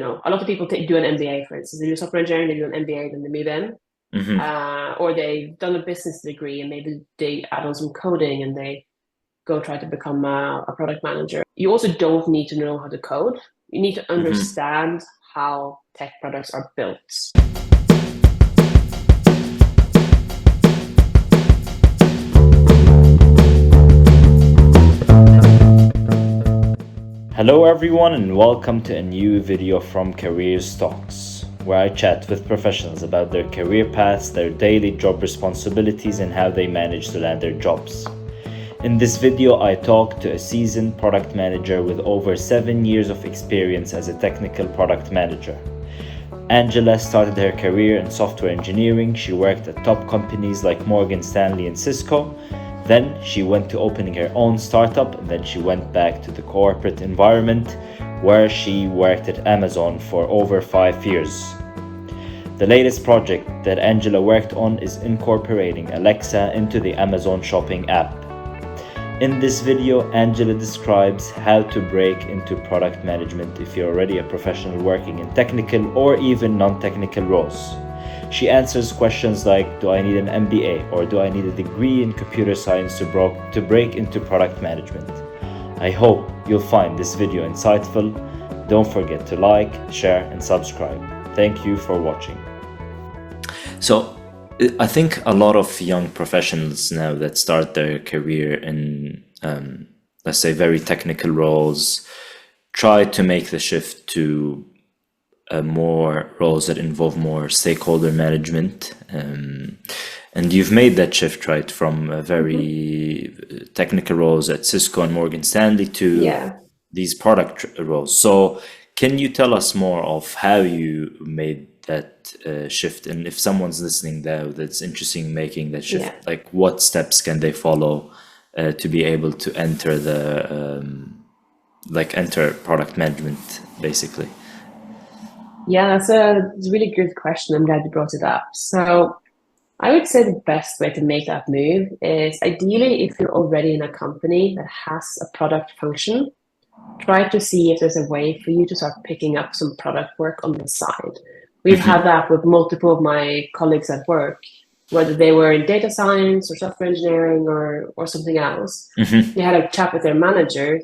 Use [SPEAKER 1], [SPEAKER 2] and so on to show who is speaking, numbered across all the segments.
[SPEAKER 1] a lot of people do an MBA, for instance. They do software engineering, they do an MBA, then they move in.
[SPEAKER 2] Hmm.
[SPEAKER 1] Or they've done a business degree and maybe they add on some coding and they go try to become a product manager. You also don't need to know how to code. You need to
[SPEAKER 2] Hmm.
[SPEAKER 1] understand how tech products are built.
[SPEAKER 2] Hello everyone and welcome to a new video from Careers Talks, where I chat with professionals about their career paths, their daily job responsibilities and how they manage to land their jobs. In this video I talk to a seasoned product manager with over 7 years of experience as a technical product manager. Angela started her career in software engineering. She worked at top companies like Morgan Stanley and Cisco. Then she went to opening her own startup, and then she went back to the corporate environment where she worked at Amazon for over 5 years. The latest project that Angela worked on is incorporating Alexa into the Amazon shopping app. In this video, Angela describes how to break into product management if you're already a professional working in technical or even non-technical roles. She answers questions like, do I need an MBA or do I need a degree in computer science to break into product management? I hope you'll find this video insightful. Don't forget to like, share and subscribe. Thank you for watching. So I think a lot of young professionals now that start their career in, let's say, very technical roles, try to make the shift to more roles that involve more stakeholder management. And you've made that shift, right, from very technical roles at Cisco and Morgan Stanley to
[SPEAKER 1] Yeah.
[SPEAKER 2] these product roles. So can you tell us more of how you made that shift? And if someone's listening there that's interested in making that shift,
[SPEAKER 1] Yeah.
[SPEAKER 2] like what steps can they follow to be able to enter enter product management, basically?
[SPEAKER 1] Yeah, it's a really good question. I'm glad you brought it up. So I would say the best way to make that move is ideally if you're already in a company that has a product function, try to see if there's a way for you to start picking up some product work on the side. We've had
[SPEAKER 2] Hmm.
[SPEAKER 1] that with multiple of my colleagues at work, whether they were in data science or software engineering or something else.
[SPEAKER 2] Hmm.
[SPEAKER 1] They had a chat with their manager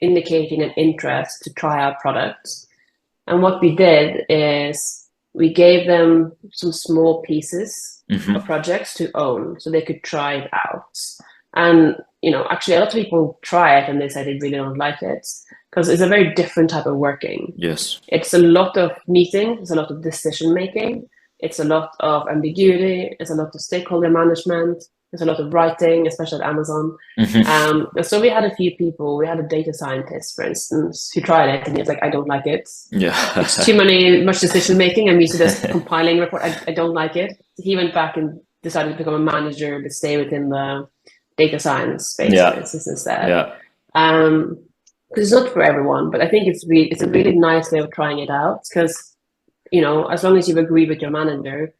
[SPEAKER 1] indicating an interest to try out products. And what we did is we gave them some small pieces of
[SPEAKER 2] Hmm.
[SPEAKER 1] projects to own so they could try it out. And, actually a lot of people try it and they say they really don't like it because it's a very different type of working.
[SPEAKER 2] Yes.
[SPEAKER 1] It's a lot of meetings, it's a lot of decision making, it's a lot of ambiguity, it's a lot of stakeholder management, there's a lot of writing, especially at Amazon.
[SPEAKER 2] Hmm.
[SPEAKER 1] So we had a few people, we had a data scientist, for instance, who tried it and he was like, I don't like it. It's
[SPEAKER 2] Yeah.
[SPEAKER 1] too much decision making. I'm used to just compiling a report. I don't like it. He went back and decided to become a manager, but stay within the data science space, for
[SPEAKER 2] Yeah.
[SPEAKER 1] instance, instead.
[SPEAKER 2] Yeah.
[SPEAKER 1] Um, because it's not for everyone, but I think it's a really nice way of trying it out. Because as long as you agree with your manager,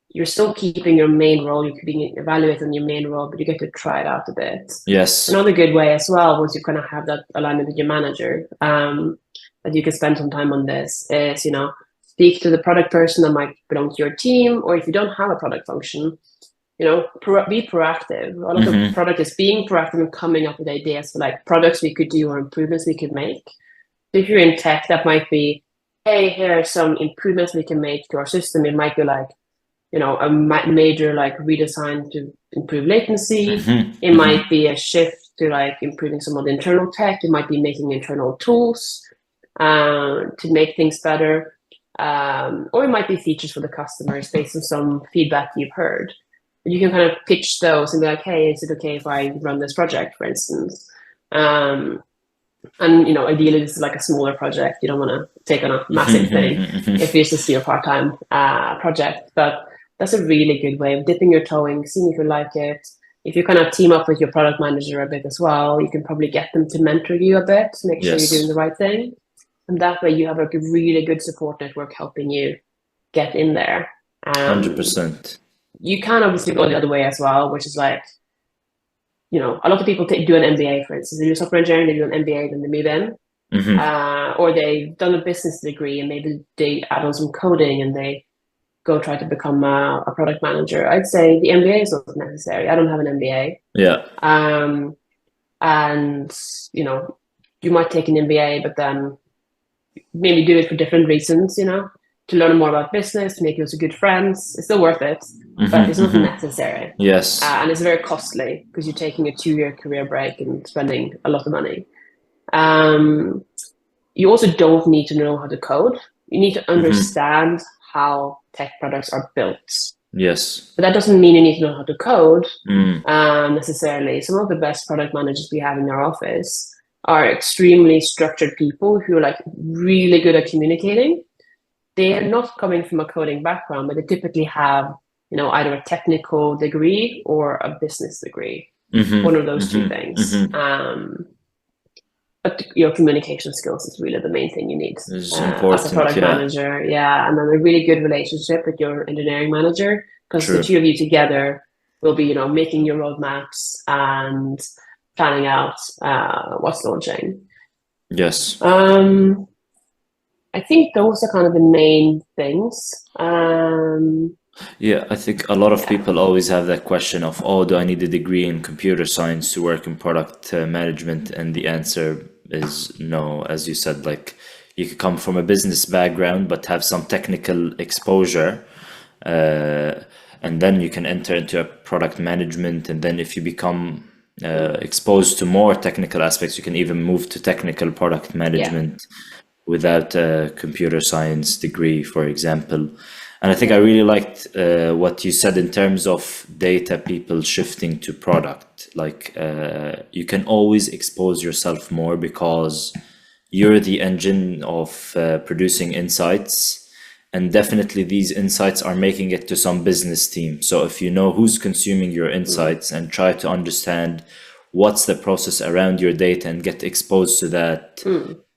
[SPEAKER 1] you're still keeping your main role. You're being evaluated on your main role, but you get to try it out a bit.
[SPEAKER 2] Yes.
[SPEAKER 1] Another good way as well, once you kind of have that alignment with your manager, that you can spend some time on this is, speak to the product person that might belong to your team, or if you don't have a product function, be proactive. A lot of
[SPEAKER 2] Hmm.
[SPEAKER 1] product is being proactive and coming up with ideas for like products we could do or improvements we could make. So if you're in tech, that might be, hey, here are some improvements we can make to our system. It might be like, a major like redesign to improve latency.
[SPEAKER 2] Hmm.
[SPEAKER 1] It
[SPEAKER 2] Hmm.
[SPEAKER 1] might be a shift to like improving some of the internal tech. It might be making internal tools to make things better. Or it might be features for the customers based on some feedback you've heard. You can kind of pitch those and be like, hey, is it okay if I run this project, for instance? Um, and ideally this is like a smaller project. You don't want to take on a massive thing if it's just your part-time project. But that's a really good way of dipping your toe in, seeing if you like it. If you kind of team up with your product manager a bit as well, you can probably get them to mentor you a bit to make sure you're doing
[SPEAKER 2] Yes.
[SPEAKER 1] the right thing. And that way you have like a really good support network helping you get in there. Um,
[SPEAKER 2] 100%.
[SPEAKER 1] you can obviously go the other way as well, which is like, a lot of people do an MBA, for instance. They do software engineering, they do an MBA, then they move in. or they've done a business degree and maybe they add on some coding and they go try to become a product manager. I'd say the MBA is not necessary. I don't have an MBA.
[SPEAKER 2] Yeah.
[SPEAKER 1] And you might take an MBA, but then maybe do it for different reasons, to learn more about business, to make you also good friends. It's still worth it, but it's not necessary.
[SPEAKER 2] Yes.
[SPEAKER 1] And it's very costly because you're taking a 2-year career break and spending a lot of money. You also don't need to know how to code. You need to understand how tech products are built.
[SPEAKER 2] Yes.
[SPEAKER 1] But that doesn't mean you need to know how to code necessarily. Some of the best product managers we have in our office are extremely structured people who are like really good at communicating. They are not coming from a coding background, but they typically have, either a technical degree or a business degree. One of those two things. But your communication skills is really the main thing you need
[SPEAKER 2] as a
[SPEAKER 1] product manager. Yeah, and then a really good relationship with your engineering manager, because the two of you together will be, making your roadmaps and planning out what's launching.
[SPEAKER 2] Yes.
[SPEAKER 1] I think those are kind of the main things.
[SPEAKER 2] Yeah, I think a lot of people always have that question of, do I need a degree in computer science to work in product management? And the answer is no. As you said, like, you could come from a business background but have some technical exposure, and then you can enter into a product management. And then if you become exposed to more technical aspects, you can even move to technical product management without a computer science degree, for example. And I think I really liked what you said in terms of data people shifting to product. Like, you can always expose yourself more because you're the engine of producing insights. And definitely these insights are making it to some business team. So if you know who's consuming your insights and try to understand what's the process around your data and get exposed to that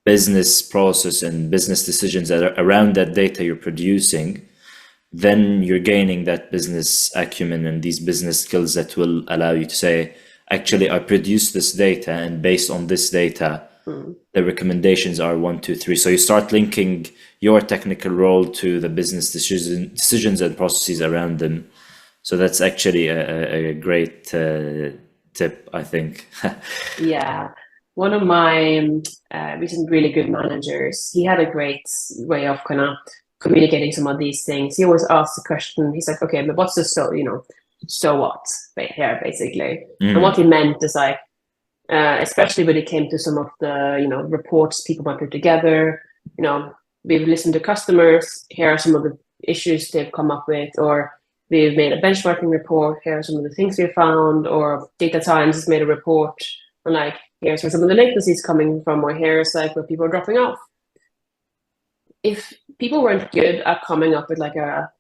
[SPEAKER 2] business process and business decisions that are around that data you're producing, then you're gaining that business acumen and these business skills that will allow you to say, actually, I produce this data, and based on this data, the recommendations are 1, 2, 3. So you start linking your technical role to the business decisions and processes around them. So that's actually a great tip, I think.
[SPEAKER 1] Yeah. One of my recent really good managers, he had a great way of kind of communicating some of these things. He always asks the question, he's like, okay, but what's the so what here, basically? And what he meant is like, especially when it came to some of the, reports people might put together, we've listened to customers, here are some of the issues they've come up with, or we've made a benchmarking report, here are some of the things we found, or data science has made a report, and like, here's where some of the latencies coming from, or here's like where people are dropping off. If people weren't good at coming up with like a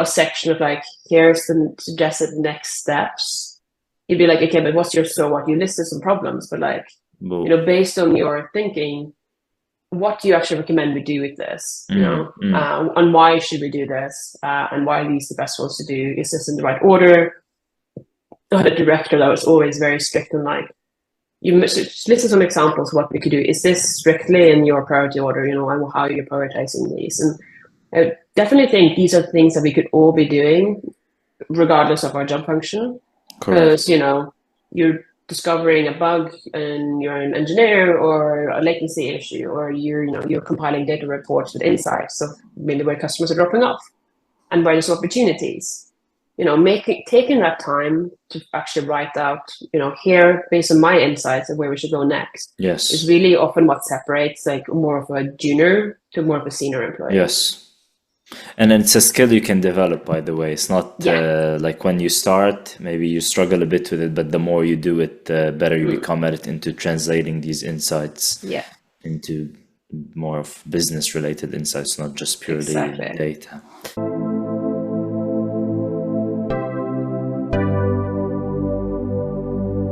[SPEAKER 1] section of like, here's the suggested next steps, you'd be like, okay, but what's your so what? You listed some problems, but like, based on your thinking, what do you actually recommend we do with this? And why should we do this? And why are these the best ones to do? Is this in the right order? I had a director that was always very strict and like, you listed some examples of what we could do. Is this strictly in your priority order, and how you're prioritizing these? And I definitely think these are things that we could all be doing regardless of our job function. Because, you're discovering a bug and you're an engineer, or a latency issue, or you're compiling data reports with insights of maybe where customers are dropping off and where there's opportunities. Taking that time to actually write out, here, based on my insights of where we should go next.
[SPEAKER 2] Yes.
[SPEAKER 1] Is really often what separates like more of a junior to more of a senior employee.
[SPEAKER 2] Yes. And it's a skill you can develop, by the way. It's not like when you start, maybe you struggle a bit with it, but the more you do it, the better you become at it, into translating these insights into more of business related insights, not just purely data.